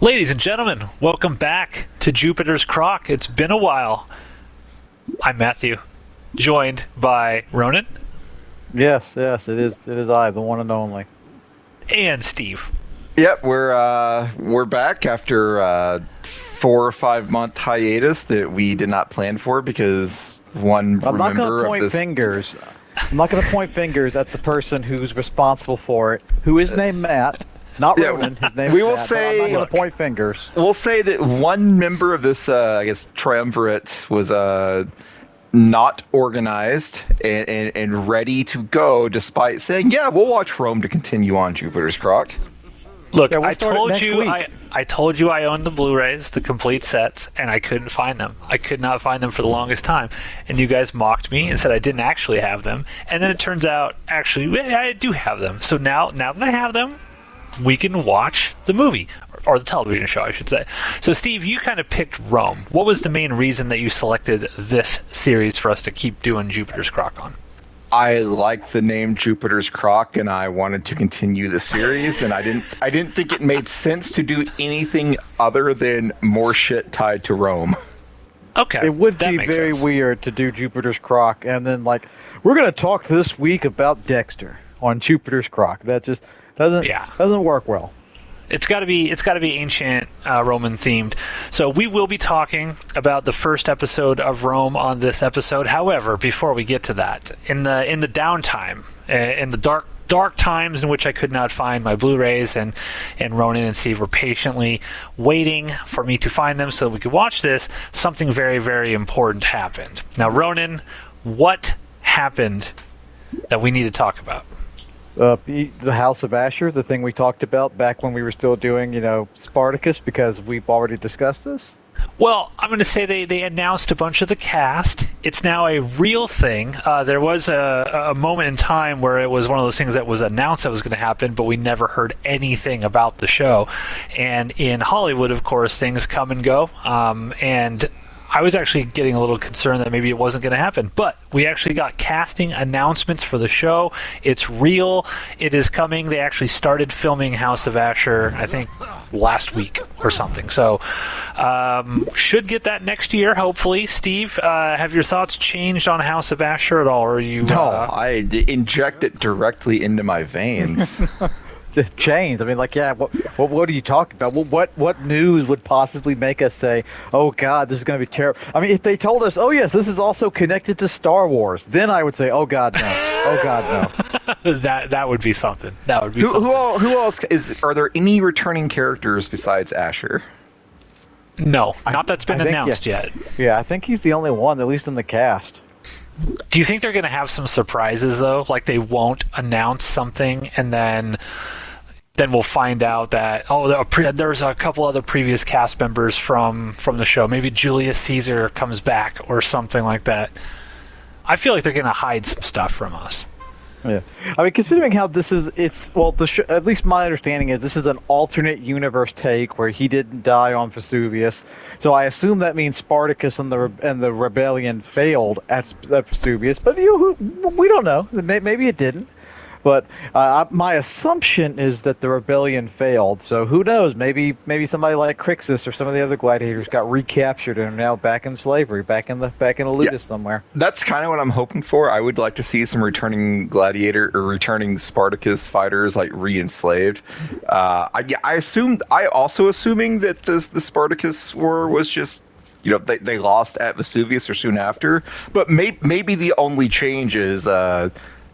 Ladies and gentlemen, welcome back to Jupiter's CROCK. It's been a while. I'm Matthew, joined by Ronan. Yes, it is I, the one and only. And Steve. Yep, we're back after a 4 or 5 month hiatus that we did not plan for because I'm not going to point fingers. I'm not going to point fingers at the person who's responsible for it, who is named Matt. Not Ronan. His name is Matt, I'm not going to point fingers. We'll say that one member of this, triumvirate was not organized and ready to go, despite saying, "Yeah, we'll watch Rome to continue on Jupiter's CROCK." Look, I told you I owned the Blu-rays, the complete sets, and I couldn't find them. I could not find them for the longest time. And you guys mocked me and said I didn't actually have them. And then it turns out, actually, I do have them. So now that I have them, we can watch the movie, or the television show, I should say. So, Steve, you kind of picked Rome. What was the main reason that you selected this series for us to keep doing Jupiter's CROCK on? I like the name Jupiter's CROCK, and I wanted to continue the series, and I didn't think it made sense to do anything other than more shit tied to Rome. Okay, it would be very weird to do Jupiter's CROCK, and then we're going to talk this week about Dexter on Jupiter's CROCK. That just doesn't work well. It's got to be ancient Roman themed. So we will be talking about the first episode of Rome on this episode. However, before we get to that, in the downtime, in the dark times in which I could not find my Blu-rays, and Ronan and Steve were patiently waiting for me to find them so we could watch this, something very, very important happened. Now, Ronan, what happened that we need to talk about? The House of Asher, the thing we talked about back when we were still doing, Spartacus, because we've already discussed this? Well, I'm going to say they announced a bunch of the cast. It's now a real thing. There was a moment in time where it was one of those things that was announced that was going to happen, but we never heard anything about the show. And in Hollywood, of course, things come and go. And I was actually getting a little concerned that maybe it wasn't going to happen, but we actually got casting announcements for the show. It's real. It is coming. They actually started filming House of Asher, I think, last week or something. So, should get that next year, hopefully. Steve, have your thoughts changed on House of Asher at all? Or are you? No, I inject it directly into my veins. Changed. I mean, what are you talking about? What news would possibly make us say, "Oh God, this is going to be terrible"? I mean, if they told us, "Oh yes, this is also connected to Star Wars," then I would say, "Oh God, no! Oh God, no!" that would be something. That would be something. Who else are there? Any returning characters besides Asher? No, not that's been announced yet. Yeah, I think he's the only one, at least in the cast. Do you think they're going to have some surprises though? Like they won't announce something and then we'll find out that there's a couple other previous cast members from the show. Maybe Julius Caesar comes back or something like that. I feel like they're going to hide some stuff from us. Yeah, I mean, considering how this is, at least my understanding is this is an alternate universe take where he didn't die on Vesuvius. So I assume that means Spartacus and the rebellion failed at Vesuvius. But we don't know. Maybe it didn't. But my assumption is that the rebellion failed. So who knows? Maybe somebody like Crixus or some of the other gladiators got recaptured and are now back in slavery, back in Ludus somewhere. That's kind of what I'm hoping for. I would like to see some returning gladiator or returning Spartacus fighters re-enslaved. I also assuming that the Spartacus war was just, they lost at Vesuvius or soon after. But maybe the only change is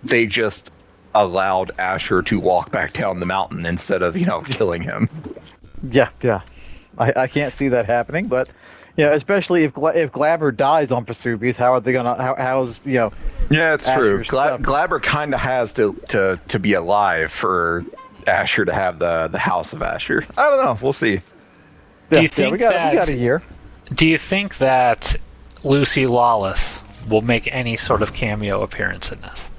they just allowed Asher to walk back down the mountain instead of, killing him. Yeah. I can't see that happening, but especially if Glaber dies on Vesuvius, how are they gonna? How's Yeah, it's Asher's true. Glaber kind of has to be alive for Asher to have the House of Asher. I don't know. We'll see. Do you think we got a year? Do you think that Lucy Lawless will make any sort of cameo appearance in this?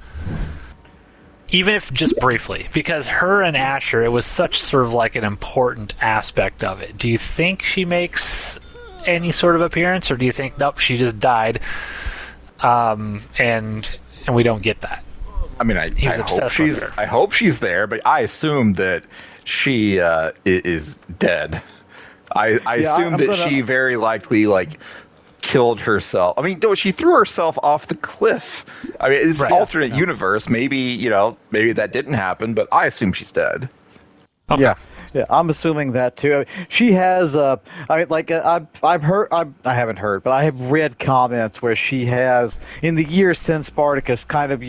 Even if just briefly, because her and Asher, it was such sort of an important aspect of it. Do you think she makes any sort of appearance, or do you think, nope, she just died, and we don't get that? I mean, I hope she's there, but I assume that she is dead. I Yeah, assume that she very likely like killed herself. I mean, no, she threw herself off the cliff. I mean, it's an alternate universe. Maybe maybe that didn't happen, but I assume she's dead. Okay. Yeah, I'm assuming that too. I mean, she has. I mean, like I've heard. I haven't heard, but I have read comments where she has, in the years since Spartacus, kind of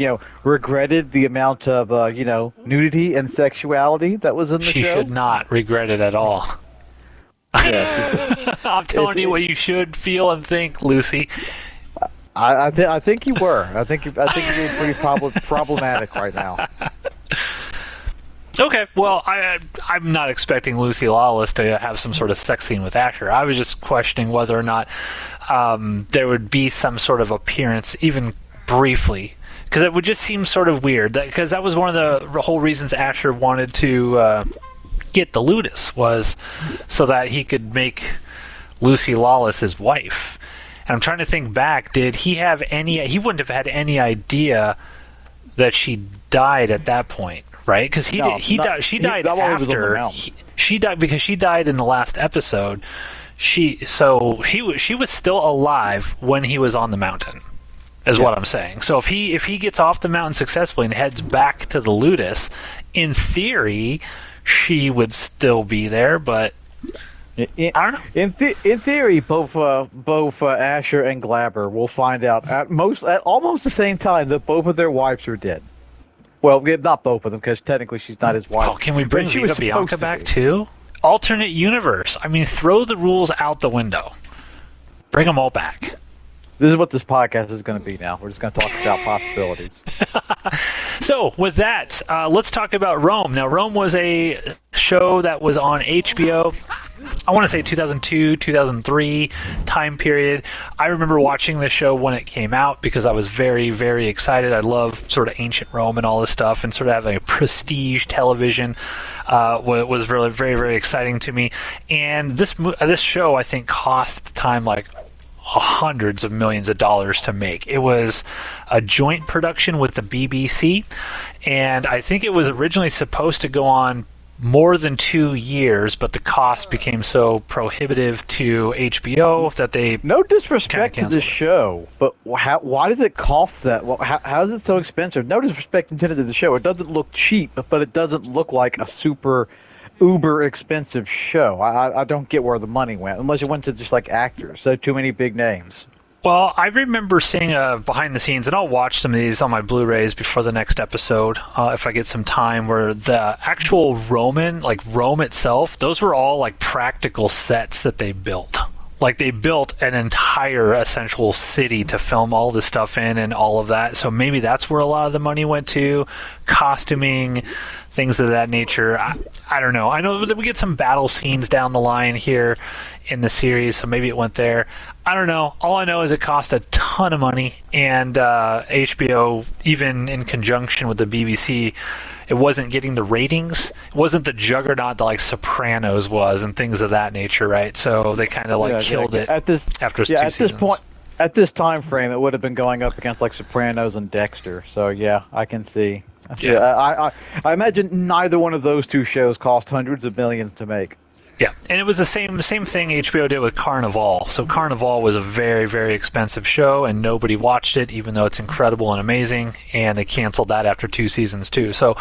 regretted the amount of nudity and sexuality that was in the show. She should not regret it at all. Yeah, I'm telling you what you should feel and think, Lucy. I think you were. I think you're being pretty problematic right now. Okay, well, I'm not expecting Lucy Lawless to have some sort of sex scene with Asher. I was just questioning whether or not there would be some sort of appearance, even briefly, because it would just seem sort of weird. Because that was one of the whole reasons Asher wanted to get the Ludus, was so that he could make Lucy Lawless his wife. And I'm trying to think back, did he have any... He wouldn't have had any idea that she died at that point. Right, because she died after. She died because she died in the last episode. She was still alive when he was on the mountain, is what I'm saying. So if he gets off the mountain successfully and heads back to the Ludus, in theory, she would still be there. But I don't know. In theory, both Asher and Glaber will find out at almost the same time that both of their wives are dead. Well, not both of them, because technically she's not his wife. Oh, can we bring Vita Bianca back too? Alternate universe. I mean, throw the rules out the window. Bring them all back. This is what this podcast is going to be now. We're just going to talk about possibilities. So, with that, let's talk about Rome. Now, Rome was a show that was on HBO. I want to say 2002, 2003 time period. I remember watching this show when it came out because I was very, very excited. I love sort of ancient Rome and all this stuff, and sort of having a prestige television was really very, very exciting to me. And this show, I think, cost at the time like hundreds of millions of dollars to make. It was a joint production with the BBC, and I think it was originally supposed to go on more than 2 years, but the cost became so prohibitive to HBO that they... No disrespect to the show, but why does it cost that? How is it so expensive? No disrespect intended to the show. It doesn't look cheap, but it doesn't look like a super uber expensive show. I don't get where the money went, unless it went to just like actors. So too many big names. Well, I remember seeing behind the scenes, and I'll watch some of these on my Blu-rays before the next episode if I get some time, where the actual Rome itself, those were all like practical sets that they built. Like they built an entire essential city to film all this stuff in and all of that. So maybe that's where a lot of the money went to, costuming, things of that nature. I don't know. I know that we get some battle scenes down the line here in the series, so maybe it went there. I don't know. All I know is it cost a ton of money, and HBO, even in conjunction with the BBC, it wasn't getting the ratings. It wasn't the juggernaut that like Sopranos was and things of that nature, right? So they kind of killed it after 2 seasons. At this time frame, it would have been going up against like Sopranos and Dexter. So yeah, I can see. Yeah. I imagine neither one of those two shows cost hundreds of millions to make. Yeah, and it was the same thing HBO did with Carnival. So Carnival was a very, very expensive show, and nobody watched it, even though it's incredible and amazing, and they canceled that after 2 seasons too. So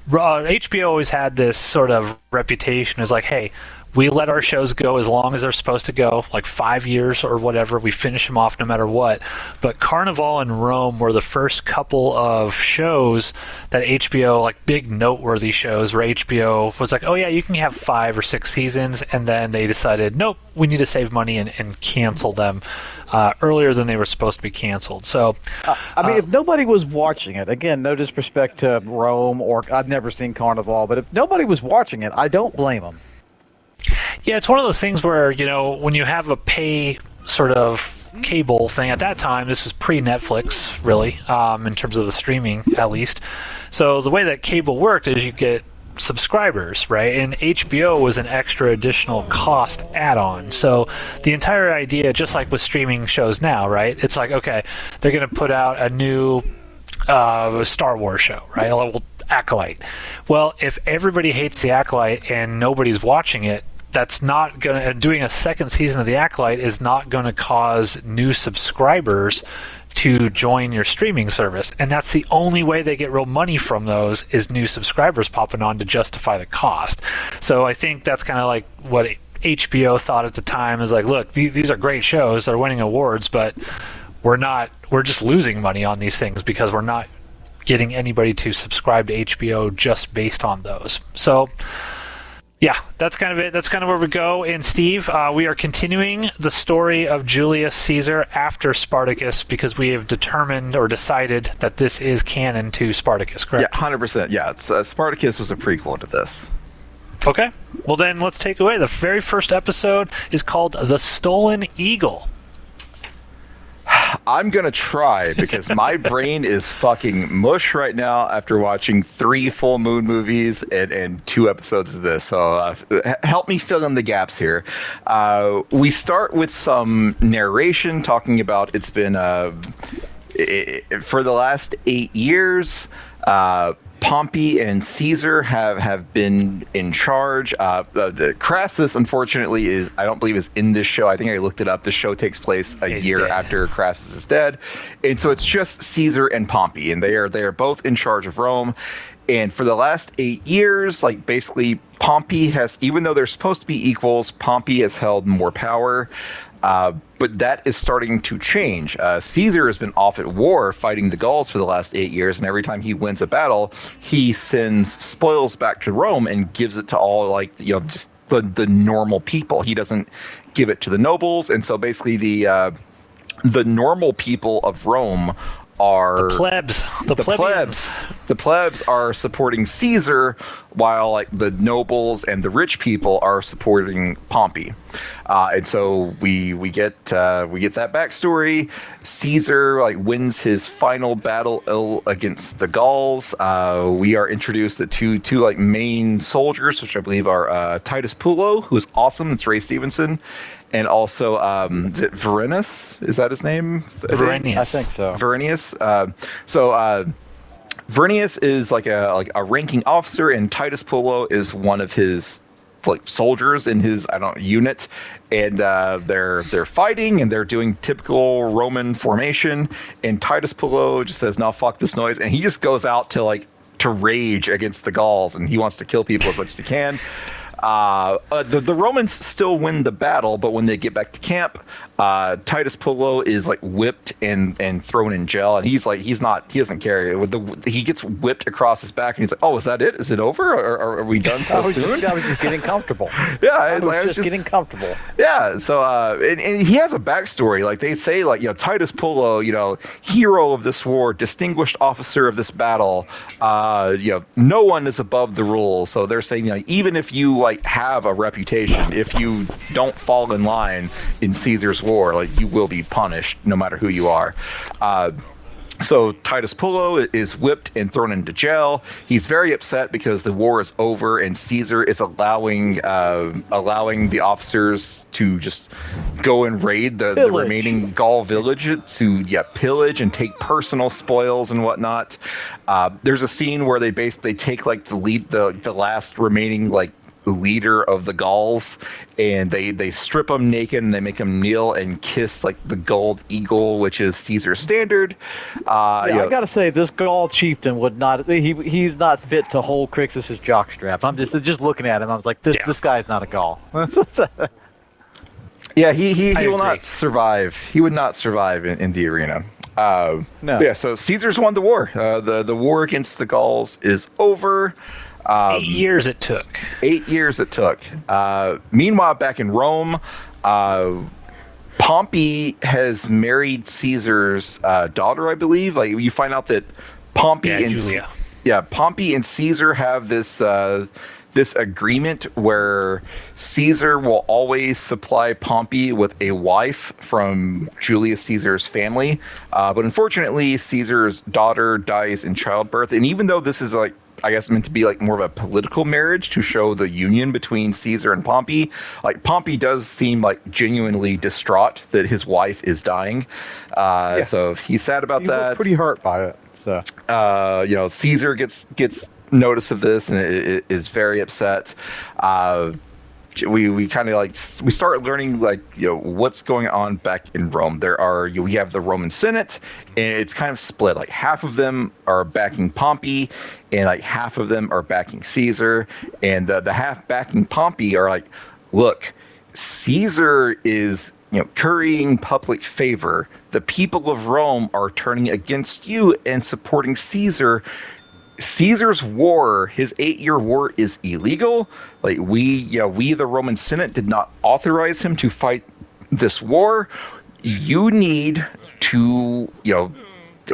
HBO always had this sort of reputation as like, hey, we let our shows go as long as they're supposed to go, like 5 years or whatever. We finish them off no matter what. But Carnival and Rome were the first couple of shows that HBO, like big noteworthy shows, where HBO was like, oh yeah, you can have 5 or 6 seasons. And then they decided, nope, we need to save money and cancel them earlier than they were supposed to be canceled. So, I mean, if nobody was watching it, again, no disrespect to Rome, or I've never seen Carnival, but if nobody was watching it, I don't blame them. Yeah, it's one of those things where, when you have a pay sort of cable thing, at that time, this is pre-Netflix, really, in terms of the streaming, at least. So the way that cable worked is you get subscribers, right? And HBO was an extra additional cost add-on. So the entire idea, just like with streaming shows now, right? It's like, okay, they're going to put out a new Star Wars show, right? A little Acolyte. Well, if everybody hates the Acolyte and nobody's watching it, that's not going to, doing a second season of The Acolyte is not going to cause new subscribers to join your streaming service. And that's the only way they get real money from those is new subscribers popping on to justify the cost. So I think that's kind of like what HBO thought at the time is like, look, these are great shows. They're winning awards, but we're just losing money on these things because we're not getting anybody to subscribe to HBO just based on those. So yeah, that's kind of it. That's kind of where we go. And Steve, we are continuing the story of Julius Caesar after Spartacus because we have determined or decided that this is canon to Spartacus, correct? Yeah, 100%. Yeah, it's, Spartacus was a prequel to this. Okay. Well, then let's take away. The very first episode is called The Stolen Eagle. I'm going to try because my brain is fucking mush right now after watching 3 full moon movies and 2 episodes of this. So help me fill in the gaps here. We start with some narration talking about it's been for the last 8 years. Pompey and Caesar have been in charge. The Crassus, unfortunately, I don't believe is in this show. I think I looked it up. The show takes place a year after Crassus is dead, and so it's just Caesar and Pompey, and they are both in charge of Rome. And for the last 8 years, like basically Pompey has, even though they're supposed to be equals, Pompey has held more power. But that is starting to change. Caesar has been off at war fighting the Gauls for the last 8 years, and every time he wins a battle, he sends spoils back to Rome and gives it to all, just the normal people. He doesn't give it to the nobles, and so basically the normal people of Rome are the plebs. The plebs are supporting Caesar, while like the nobles and the rich people are supporting Pompey. And so we get that backstory. Caesar wins his final battle against the Gauls. We are introduced to two main soldiers, which I believe are Titus Pullo, who is awesome. It's Ray Stevenson. And also, is it Verenius? Is that his name? Verenius. I think so. Verenius. Verenius is like a ranking officer, and Titus Pullo is one of his soldiers in his unit, and they're fighting and they're doing typical Roman formation. And Titus Pullo just says, "No, fuck this noise," and he just goes out to rage against the Gauls, and he wants to kill people as much as he can. The Romans still win the battle, but when they get back to camp, Titus Pullo is whipped and thrown in jail, and he doesn't care. He gets whipped across his back, and he's like, "Oh, is that it? Is it over? Or are we done so soon?" I was just getting comfortable. Yeah, I was just getting comfortable. Yeah, so and he has a backstory. Like they say, Titus Pullo, hero of this war, distinguished officer of this battle. No one is above the rules. So they're saying, even if you have a reputation, if you don't fall in line in Caesar's war, you will be punished no matter who you are. So Titus Pullo is whipped and thrown into jail. He's very upset because the war is over and Caesar is allowing the officers to just go and raid the remaining Gaul village to pillage and take personal spoils and whatnot. There's a scene where they basically take the last remaining leader of the Gauls, and they strip him naked and they make him kneel and kiss the gold eagle, which is Caesar's standard. I gotta say, this Gaul chieftain would not. He's not fit to hold Crixus's jockstrap. I'm just looking at him. I was like, this guy's not a Gaul. Yeah, he will not survive. He would not survive in the arena. No. Yeah, so Caesar's won the war. The war against the Gauls is over. 8 years it took. 8 years it took. Meanwhile, back in Rome, Pompey has married Caesar's daughter, I believe. You find out that Pompey and Julia. Pompey and Caesar have this agreement where Caesar will always supply Pompey with a wife from Julius Caesar's family. But unfortunately, Caesar's daughter dies in childbirth. And even though this is I guess meant to be more of a political marriage to show the union between Caesar and Pompey, Pompey does seem genuinely distraught that his wife is dying. So he's sad about that. He's pretty hurt by it. So Caesar gets notice of this and is very upset. we kind of like we start learning like what's going on back in Rome. We have the Roman Senate, and it's kind of split. Like half of them are backing Pompey, and like half of them are backing Caesar. And the half backing Pompey are like, look, Caesar is currying public favor. The people of Rome are turning against you and supporting Caesar. Caesar's war, his 8-year war, is illegal. Like we, the Roman Senate did not authorize him to fight this war. You need to,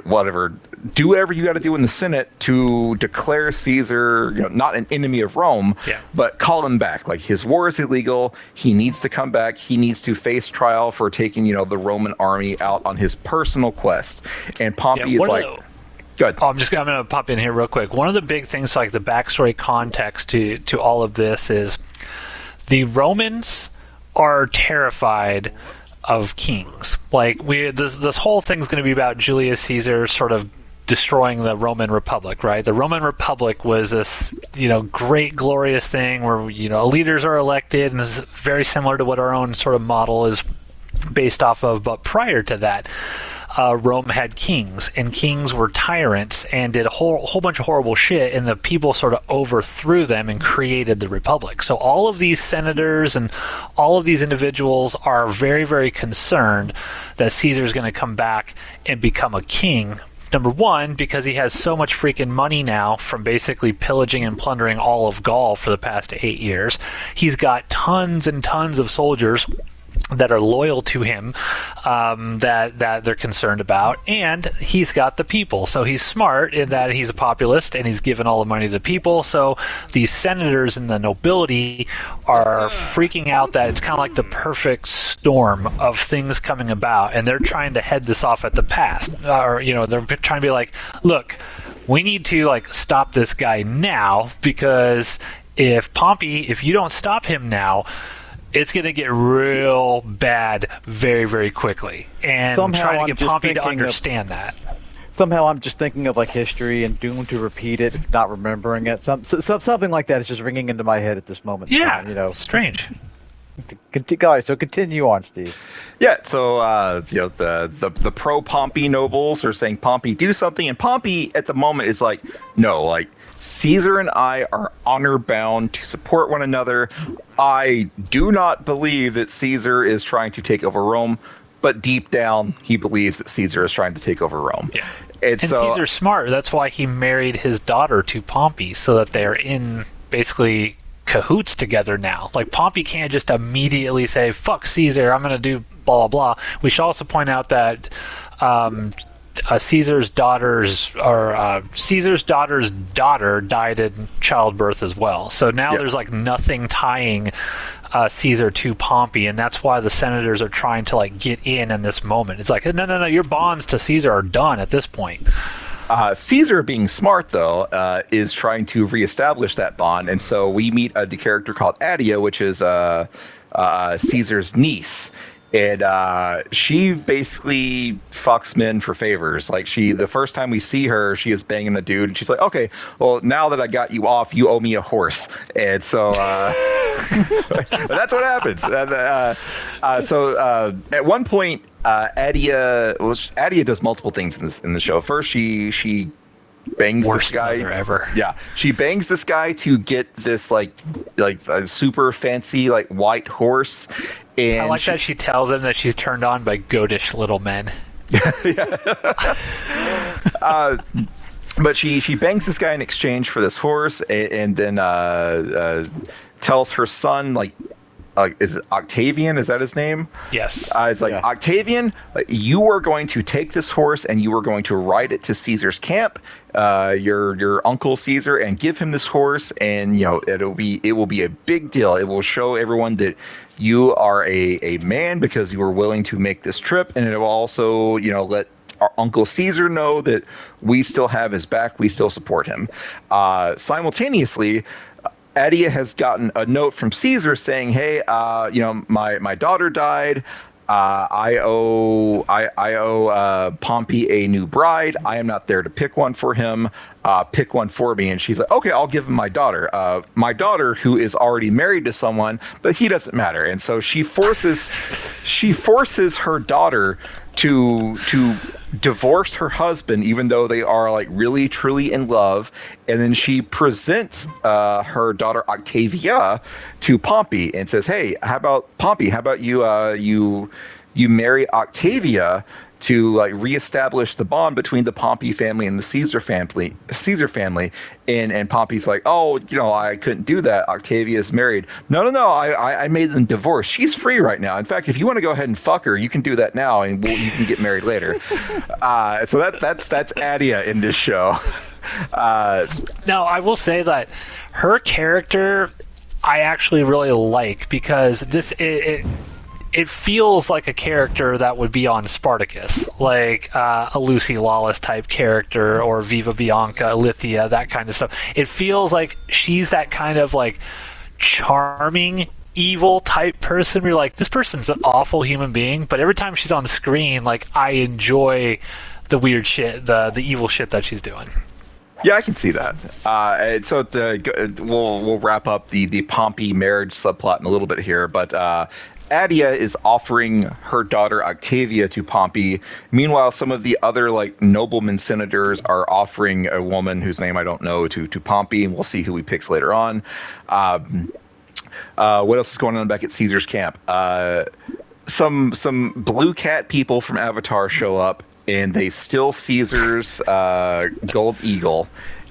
whatever, do whatever you got to do in the Senate to declare Caesar, not an enemy of Rome, but call him back. Like his war is illegal. He needs to come back. He needs to face trial for taking, the Roman army out on his personal quest. And Pompey is like. Good. I'm going to pop in here real quick. One of the big things, like the backstory context to all of this, is the Romans are terrified of kings. Like this whole thing's going to be about Julius Caesar sort of destroying the Roman Republic, right? The Roman Republic was this, great, glorious thing where, leaders are elected, and this is very similar to what our own sort of model is based off of. But prior to that, Rome had kings, and kings were tyrants and did a whole bunch of horrible shit, and the people sort of overthrew them and created the republic. So all of these senators and all of these individuals are very, very concerned that Caesar's going to come back and become a king. Number one, because he has so much freaking money now from basically pillaging and plundering all of Gaul for the past 8 years. He's got tons and tons of soldiers that are loyal to him, that they're concerned about, and he's got the people. So he's smart in that he's a populist and he's given all the money to the people. So these senators and the nobility are freaking out that it's kind of like the perfect storm of things coming about, and they're trying to head this off at the pass. Or they're trying to be like, look, we need to stop this guy now, because if you don't stop him now, it's going to get real bad very, very quickly. And trying to get Pompey to understand that. Somehow I'm just thinking of history and doomed to repeat it, not remembering it. Something like that is just ringing into my head at this moment. Yeah, strange. Guys, so continue on, Steve. Yeah, so the pro Pompey nobles are saying, Pompey, do something, and Pompey at the moment is like, no, Caesar and I are honor bound to support one another. I do not believe that Caesar is trying to take over Rome, but deep down he believes that Caesar is trying to take over Rome. Yeah. And so, Caesar's smart. That's why he married his daughter to Pompey, so that they're in basically cahoots together now. Pompey can't just immediately say, fuck Caesar, I'm going to do blah, blah, blah. We should also point out that Caesar's daughter's daughter died in childbirth as well. So now there's nothing tying Caesar to Pompey, and that's why the senators are trying to get in this moment. It's like, no, your bonds to Caesar are done at this point. Caesar, being smart though, is trying to reestablish that bond, and so we meet a character called Adia, which is Caesar's niece. And she basically fucks men for favors. The first time we see her, she is banging a dude, and she's like, okay, well, now that I got you off, you owe me a horse. And so that's what happens. So at one point, Adia does multiple things in the show. First, she bangs Worst this guy ever. Yeah, she bangs this guy to get this a super fancy white horse. And I like that she tells him that she's turned on by goatish little men. But she bangs this guy in exchange for this horse, and then tells her son, is it Octavian? Is that his name? Yes. It's Octavian, you are going to take this horse and you are going to ride it to Caesar's camp, your uncle Caesar, and give him this horse, and it will be a big deal. It will show everyone that you are a man because you were willing to make this trip, and it will also let our Uncle Caesar know that we still have his back, we still support him. Simultaneously, Adia has gotten a note from Caesar saying, hey, my daughter died. I owe Pompey a new bride. I am not there to pick one for him. Pick one for me. And she's like, okay, I'll give him my daughter. My daughter, who is already married to someone, but he doesn't matter. And so she forces her daughter to divorce her husband, even though they are like really truly in love. And then she presents her daughter Octavia to Pompey and says, hey, how about Pompey, how about you marry Octavia to like reestablish the bond between the Pompey family and the Caesar family. And Pompey's like, oh, I couldn't do that. Octavia's married. No. I made them divorce. She's free right now. In fact, if you want to go ahead and fuck her, you can do that now, and you can get married later. So that's Adia in this show. Now, I will say that her character I actually really like, because it feels like a character that would be on Spartacus, like a Lucy Lawless type character, or Viva Bianca, Lithia, that kind of stuff. It feels like she's that kind of like charming, evil type person where you're like, this person's an awful human being, but every time she's on screen, like, I enjoy the weird shit, the evil shit that she's doing. Yeah, I can see that. And so we'll wrap up the Pompey marriage subplot in a little bit here, but Adia is offering her daughter Octavia to Pompey. Meanwhile, some of the other like nobleman senators are offering a woman whose name I don't know to Pompey, and we'll see who he picks later on. What else is going on back at Caesar's camp? Some blue cat people from Avatar show up, and they steal Caesar's gold eagle.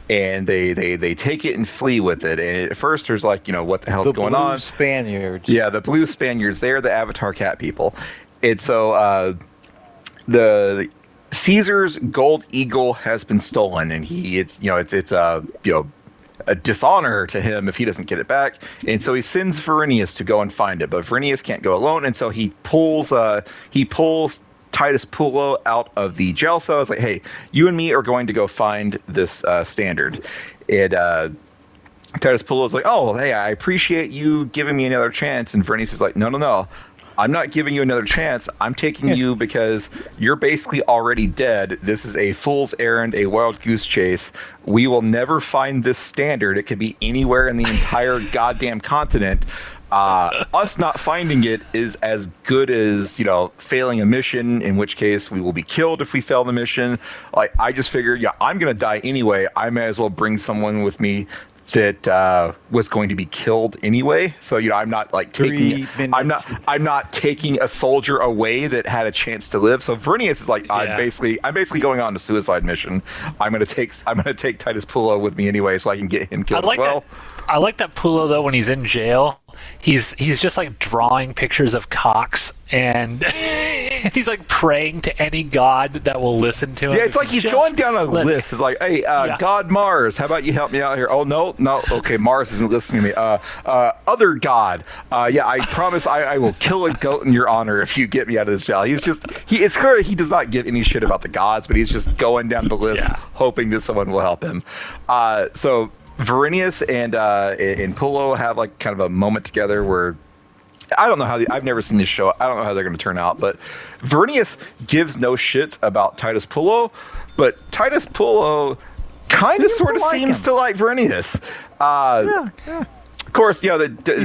And they take it and flee with it. And at first, there's like, what the hell's going on? The blue Spaniards. Yeah, the blue Spaniards. They're the Avatar cat people. And so the Caesar's gold eagle has been stolen, and it's a dishonor to him if he doesn't get it back. And so he sends Verinius to go and find it, but Verinius can't go alone, and so he pulls Titus Pullo out of the jail cell. It's like, hey, you and me are going to go find this standard. And Titus Pullo is like, oh, hey, I appreciate you giving me another chance. And Vernice is like, no. I'm not giving you another chance. I'm taking you because you're basically already dead. This is a fool's errand, a wild goose chase. We will never find this standard. It could be anywhere in the entire goddamn continent. Us not finding it is as good as, failing a mission, in which case we will be killed if we fail the mission. Like, I just figured, I'm going to die anyway. I may as well bring someone with me that was going to be killed anyway. So, I'm not like I'm not taking a soldier away that had a chance to live. So Vernius is like, yeah. I'm basically going on a suicide mission. I'm going to take Titus Pullo with me anyway, so I can get him killed as well. I like that Pullo, though, when he's in jail, he's just like drawing pictures of cocks, and he's like praying to any god that will listen to him. Yeah, it's like he's going down a list. It's like, hey, God Mars, how about you help me out here? Oh, no, okay, Mars isn't listening to me. Other god, I promise I will kill a goat in your honor if you get me out of this jail. It's clear he does not give any shit about the gods, but he's just going down the list, hoping that someone will help him. So Verinius and Pullo have like kind of a moment together where I don't know how I've never seen this show. I don't know how they're going to turn out, but Verinius gives no shit about Titus Pullo, but Titus Pullo kind of sort of seems to like Verinius. Yeah. Of course, he's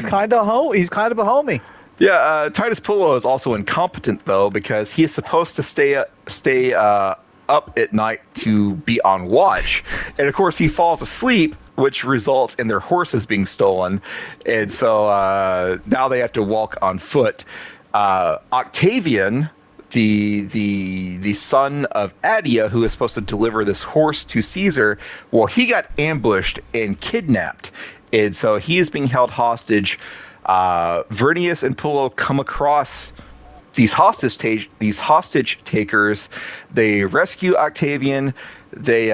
kind of a homie. Yeah, Titus Pullo is also incompetent though, because he is supposed to stay up at night to be on watch, and of course he falls asleep, which results in their horses being stolen, and so now they have to walk on foot. Octavian, the son of Adia, who is supposed to deliver this horse to Caesar, well, he got ambushed and kidnapped, and so he is being held hostage. Vernius and Pullo come across these hostage takers. They rescue Octavian. They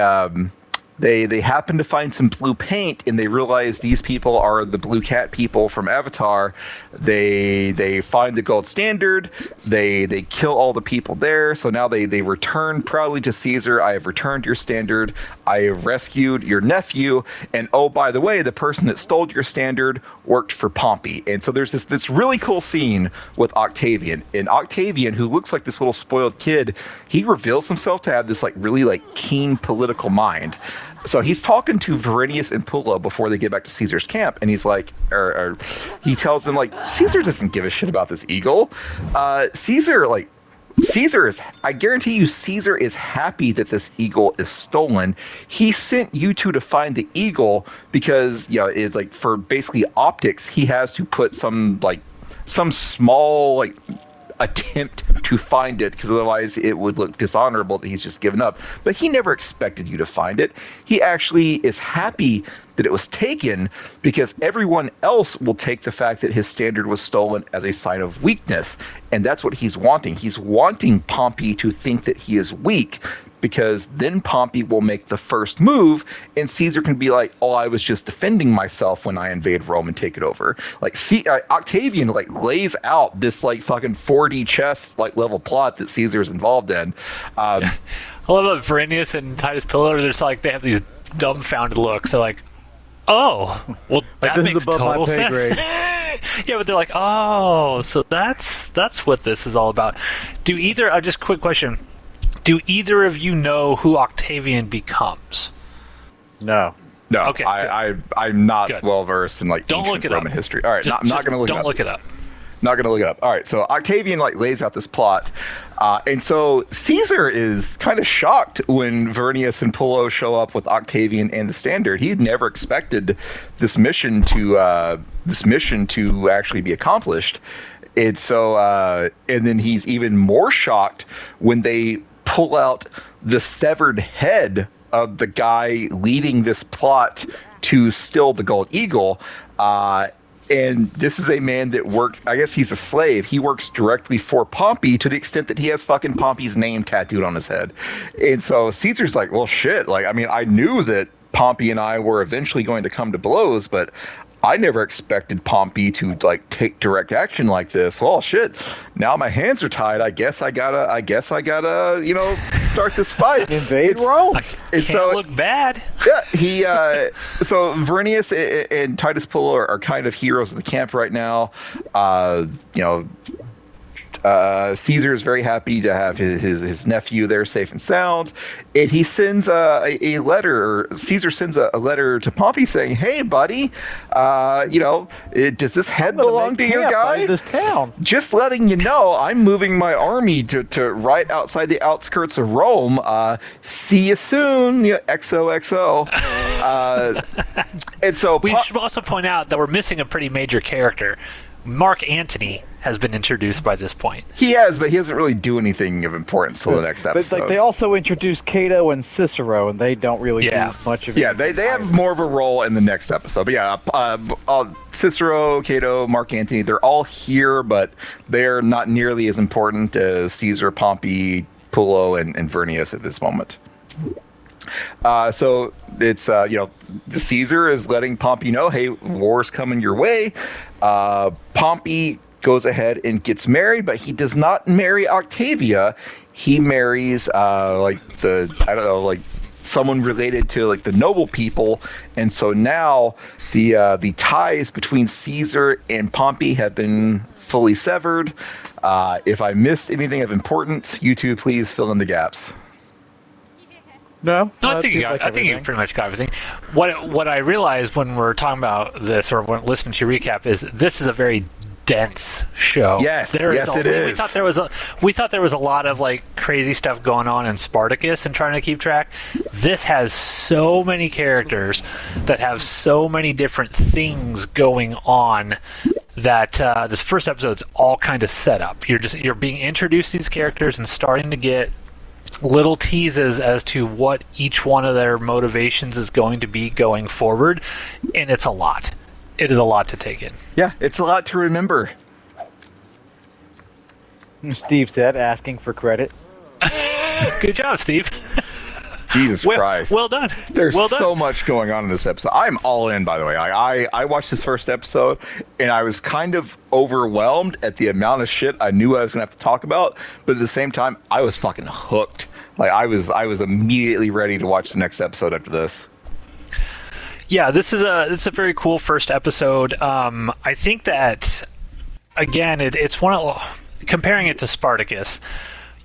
They happen to find some blue paint, and they realize these people are the Blue Cat people from Avatar. They find the gold standard. They kill all the people there. So now they return proudly to Caesar. I have returned your standard. I have rescued your nephew. And oh, by the way, the person that stole your standard worked for Pompey. And so there's this really cool scene with Octavian. And Octavian, who looks like this little spoiled kid, he reveals himself to have this like really like keen political mind. So he's talking to Verinius and Pullo before they get back to Caesar's camp, and he's like, or he tells them like, Caesar doesn't give a shit about this eagle. Caesar is, I guarantee you, Caesar is happy that this eagle is stolen. He sent you two to find the eagle because, you know, it, like for basically optics, he has to put some small like attempt to find it, because otherwise it would look dishonorable that he's just given up. But he never expected you to find it. He actually is happy that it was taken, because everyone else will take the fact that his standard was stolen as a sign of weakness. And that's what he's wanting. He's wanting Pompey to think that he is weak, because then Pompey will make the first move, and Caesar can be like, "Oh, I was just defending myself when I invade Rome and take it over." Like, Octavian like lays out this like fucking 4D chess like level plot that Caesar's involved in. I love that Verinius and Titus Pillar. They're just like, they have these dumbfounded looks. They're like, "Oh, well, that like, makes total sense." Yeah, but they're like, "Oh, so that's what this is all about." Do either? Just quick question. Do either of you know who Octavian becomes? No. No, okay, I'm not well versed in like ancient Roman history. All right, I'm not going to look it up. Don't look it up. Not going to look it up. All right, so Octavian like lays out this plot, and so Caesar is kind of shocked when Verinius and Pullo show up with Octavian and the standard. He had never expected this mission to actually be accomplished. And so, and then he's even more shocked when they pull out the severed head of the guy leading this plot to steal the gold eagle. And this is a man that works, I guess he's a slave. He works directly for Pompey to the extent that he has fucking Pompey's name tattooed on his head. And so Caesar's like, well, shit. Like, I mean, I knew that Pompey and I were eventually going to come to blows, but I never expected Pompey to like take direct action like this. Well, shit. Now my hands are tied. I guess I gotta, you know, start this fight. Invade Rome. Can't look bad. Yeah, so Verinius and Titus Pullo are kind of heroes of the camp right now. You know, Caesar is very happy to have his nephew there safe and sound, and he sends a letter. Caesar sends a letter to Pompey saying, "Hey, buddy, you know, does this head belong to your guy? This town. Just letting you know, I'm moving my army to right outside the outskirts of Rome. See you soon, XOXO." And so we should also point out that we're missing a pretty major character. Mark Antony has been introduced by this point. He has, but he doesn't really do anything of importance till the next episode. But like, they also introduced Cato and Cicero, and they don't really do much of it. Yeah, they have more of a role in the next episode. But yeah, Cicero, Cato, Mark Antony, they're all here, but they're not nearly as important as Caesar, Pompey, Pullo, and Verinius at this moment. So it's, you know, Caesar is letting Pompey know, hey, war's coming your way. Pompey goes ahead and gets married, but he does not marry Octavia. He marries, someone related to like the noble people. And so now the ties between Caesar and Pompey have been fully severed. If I missed anything of importance, you two please fill in the gaps. No, I think you pretty much got everything. What I realized when we're talking about this, or when listening to your recap, is this is a very dense show. Yes, it is. We thought there was a lot of like crazy stuff going on in Spartacus and trying to keep track. This has so many characters that have so many different things going on that this first episode's all kind of set up. You're being introduced to these characters and starting to get little teases as to what each one of their motivations is going to be going forward, and it's a lot. It is a lot to take in. Yeah, it's a lot to remember. Steve said, asking for credit. Good job, Steve. Jesus Christ. Well done. There's well done. so much going on in this episode. I'm all in, by the way. I watched this first episode, and I was kind of overwhelmed at the amount of shit I knew I was going to have to talk about, but at the same time, I was fucking hooked. Like, I was immediately ready to watch the next episode after this. Yeah, this is a very cool first episode. I think that, again, it's one of... Comparing it to Spartacus,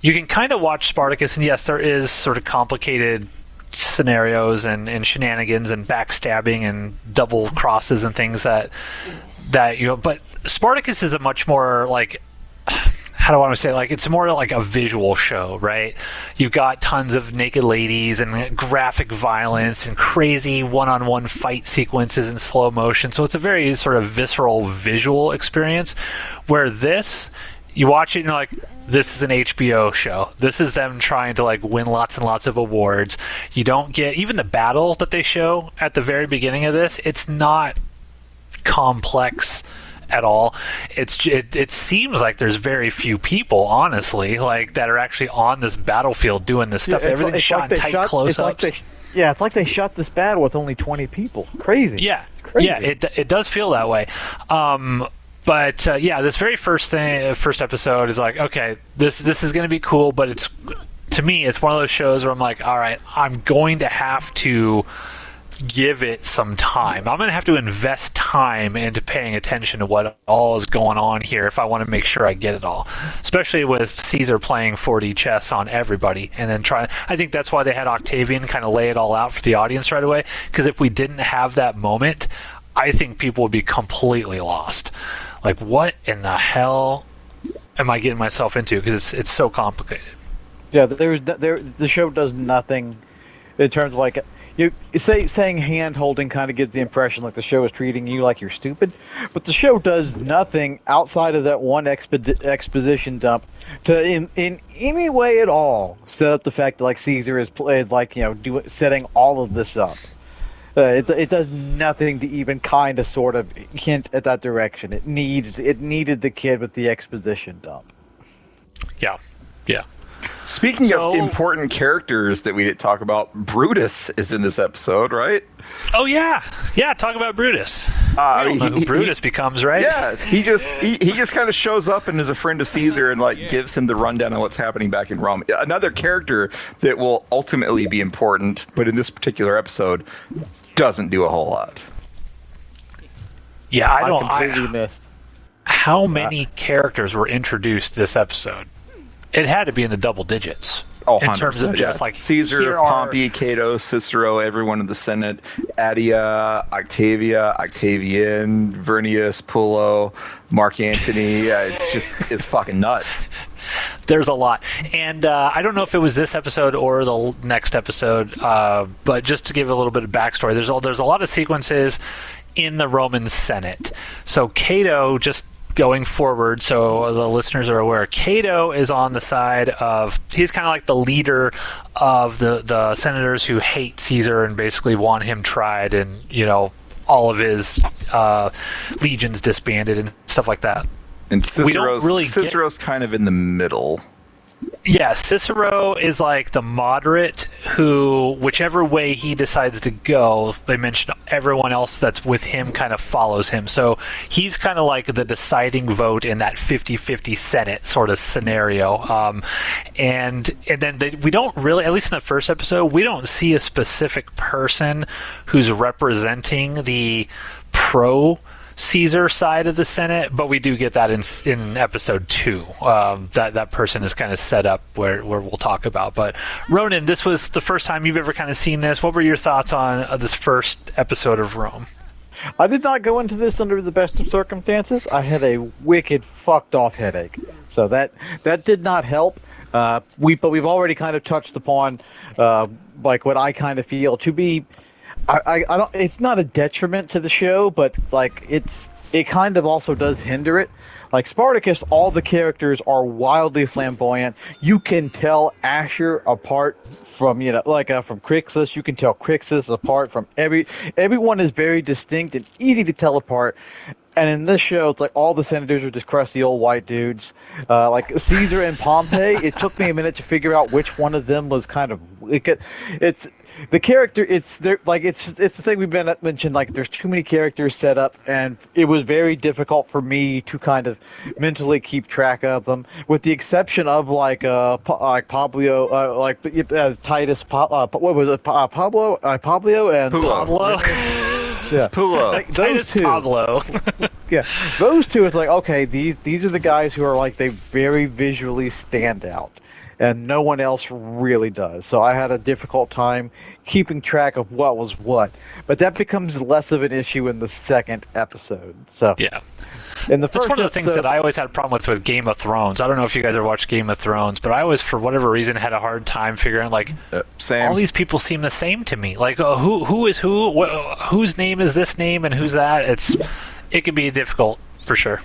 you can kind of watch Spartacus, and yes, there is sort of complicated scenarios and shenanigans and backstabbing and double crosses and things that but Spartacus is a much more like, how do I want to say, like, it's more like a visual show, right? You've got tons of naked ladies and graphic violence and crazy one-on-one fight sequences in slow motion, so it's a very sort of visceral visual experience, where this, you watch it and you're like, this is an HBO show. This is them trying to like win lots and lots of awards. You don't get even the battle that they show at the very beginning of this. It's not complex at all. It seems like there's very few people, honestly, like that are actually on this battlefield doing this stuff. Everything's shot in tight close-ups. It's like they shot this battle with only 20 people. Crazy. Yeah, it's crazy. Yeah, it does feel that way. But this very first episode is like, okay, this is going to be cool, but it's, to me, it's one of those shows where I'm like, all right, I'm going to have to give it some time. I'm going to have to invest time into paying attention to what all is going on here if I want to make sure I get it all. Especially with Caesar playing 4D chess on everybody and then trying. I think that's why they had Octavian kind of lay it all out for the audience right away, because if we didn't have that moment, I think people would be completely lost. Like, what in the hell am I getting myself into? Because it's so complicated. Yeah, the show does nothing in terms of like, saying hand holding kind of gives the impression like the show is treating you like you're stupid, but the show does nothing outside of that one exposition dump to in any way at all set up the fact that like Caesar is like, setting all of this up. It does nothing to even kind of sort of hint at that direction. It needed the kid with the exposition dump. Yeah. Speaking of important characters that we didn't talk about, Brutus is in this episode, right? Oh yeah. Talk about Brutus. I don't know who Brutus becomes, right? Yeah, he just kind of shows up and is a friend of Caesar and like gives him the rundown on what's happening back in Rome. Another character that will ultimately be important, but in this particular episode doesn't do a whole lot. Yeah, I completely missed. How many characters were introduced this episode? It had to be in the double digits. Oh, in terms of just like Caesar, Pompey, Cato, Cicero, everyone in the Senate, Attia, Octavia, Octavian, Vernius, Pullo, Mark Antony. It's fucking nuts. There's a lot. And I don't know if it was this episode or the next episode, but just to give a little bit of backstory, there's a lot of sequences in the Roman Senate. So Cato, just going forward, so the listeners are aware, Cato is on the side of, he's kind of like the leader of the senators who hate Caesar and basically want him tried and, all of his legions disbanded and stuff like that. And Cicero's kind of in the middle. Yeah, Cicero is like the moderate who, whichever way he decides to go, they mentioned everyone else that's with him kind of follows him. So he's kind of like the deciding vote in that 50-50 Senate sort of scenario. And then we don't really, at least in the first episode, we don't see a specific person who's representing the pro Caesar side of the Senate, but we do get that in episode 2. That person is kind of set up where we'll talk about. But Ronan, this was the first time you've ever kind of seen this. What were your thoughts on this first episode of Rome? I did not go into this under the best of circumstances. I had a wicked fucked off headache, so that did not help. But we've already kind of touched upon like what I kind of feel to be. I don't. It's not a detriment to the show, but like it kind of also does hinder it. Like Spartacus, all the characters are wildly flamboyant. You can tell Asher apart from from Crixus. You can tell Crixus apart from everyone is very distinct and easy to tell apart. And in this show, it's like all the senators are just crusty old white dudes. Like Caesar and Pompey, it took me a minute to figure out which one of them was kind of. It's the character. It's the thing we've been mentioned. Like there's too many characters set up, and it was very difficult for me to kind of mentally keep track of them, with the exception of like Pablo, Titus. What was it? Pablo and Pablo. Yeah, Pulo. like, Titus two. Pablo. Yeah, those two. It's like okay, these are the guys who are like they very visually stand out, and no one else really does. So I had a difficult time keeping track of what was what, but that becomes less of an issue in the second episode. So Yeah. in the That's first one of the things episode- that I always had a problem with Game of Thrones. I don't know if you guys ever watched Game of Thrones, but I always, for whatever reason, had a hard time figuring like Sam. all these people seem the same to me. Like who is who? Whose name is this name and who's that? It can be difficult for sure.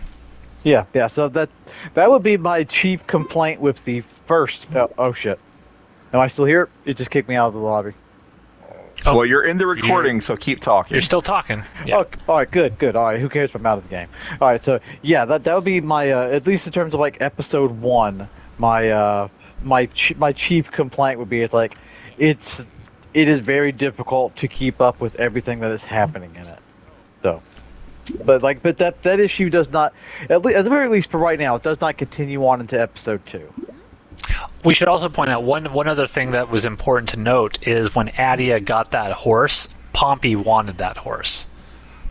Yeah. So that would be my chief complaint with the first. Oh shit! Am I still here? It just kicked me out of the lobby. Oh, Well, you're in the recording, so keep talking. you're still talking. Yeah. Oh, all right, good. All right, who cares if I'm out of the game? All right, so yeah, that would be my at least in terms of like episode 1, my chief complaint would be it's like it is very difficult to keep up with everything that is happening in it. So, but that issue does not at the very least for right now it does not continue on into episode 2. We should also point out one other thing that was important to note is when Adia got that horse, Pompey wanted that horse.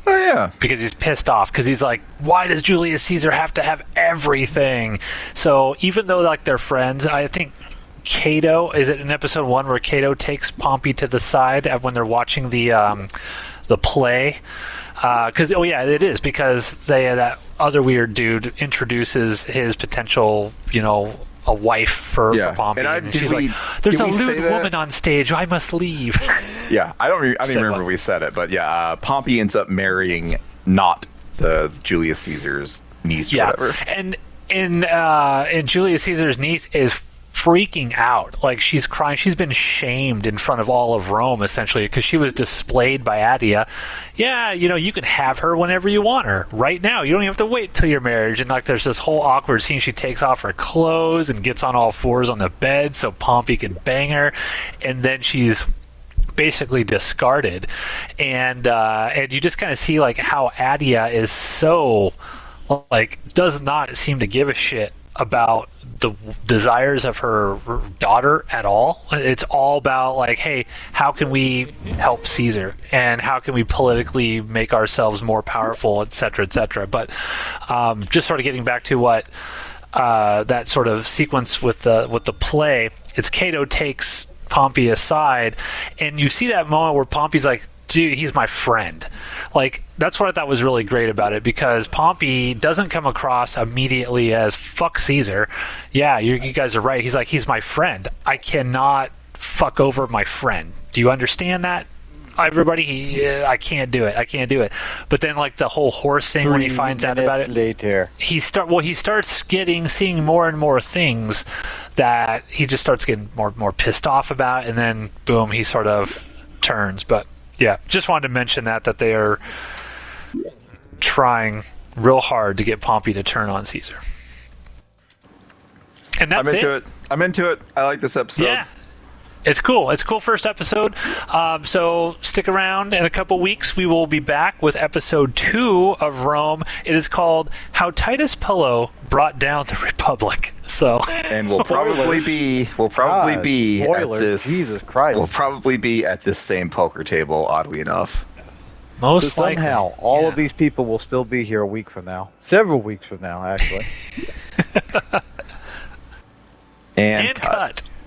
Oh yeah. Because he's pissed off, because he's like, why does Julius Caesar have to have everything? So even though like they're friends, I think Cato, is it in episode 1 where Cato takes Pompey to the side when they're watching the play? Because it is because that other weird dude introduces his potential, a wife for Pompey, and she's like, "There's a lewd woman on stage. I must leave." Yeah, I don't even remember we said it, but yeah, Pompey ends up marrying not the Julius Caesar's niece or whatever. And Julius Caesar's niece is freaking out, like she's crying. She's been shamed in front of all of Rome essentially because she was displayed by Adia. Yeah, you can have her whenever you want her right now. You don't even have to wait till your marriage. And like there's this whole awkward scene. She takes off her clothes and gets on all fours on the bed so Pompey can bang her, and then she's basically discarded. And you just kind of see like how Adia is so like does not seem to give a shit about the desires of her daughter at all. It's all about like, hey, how can we help Caesar and how can we politically make ourselves more powerful, etc., etc. But just sort of getting back to what that sort of sequence with the play, it's Cato takes Pompey aside, and you see that moment where Pompey's like, dude, he's my friend. Like, that's what I thought was really great about it, because Pompey doesn't come across immediately as fuck Caesar. Yeah, you guys are right. He's like, he's my friend. I cannot fuck over my friend. Do you understand that? Everybody, I can't do it. But then, like, the whole horse thing, when he finds out about it, later, he starts seeing more and more things that he just starts getting more pissed off about, and then, boom, he sort of turns. But yeah, just wanted to mention that they are trying real hard to get Pompey to turn on Caesar. And that's I'm into it. I like this episode. Yeah. It's cool. It's a cool first episode. So stick around. In a couple weeks, we will be back with episode 2 of Rome. It is called How Titus Pullo Brought Down the Republic. So, and we'll probably be spoilers. at this. Jesus Christ! We'll probably be at this same poker table. Oddly enough, most so likely, somehow all of these people will still be here a week from now, several weeks from now, actually. and cut.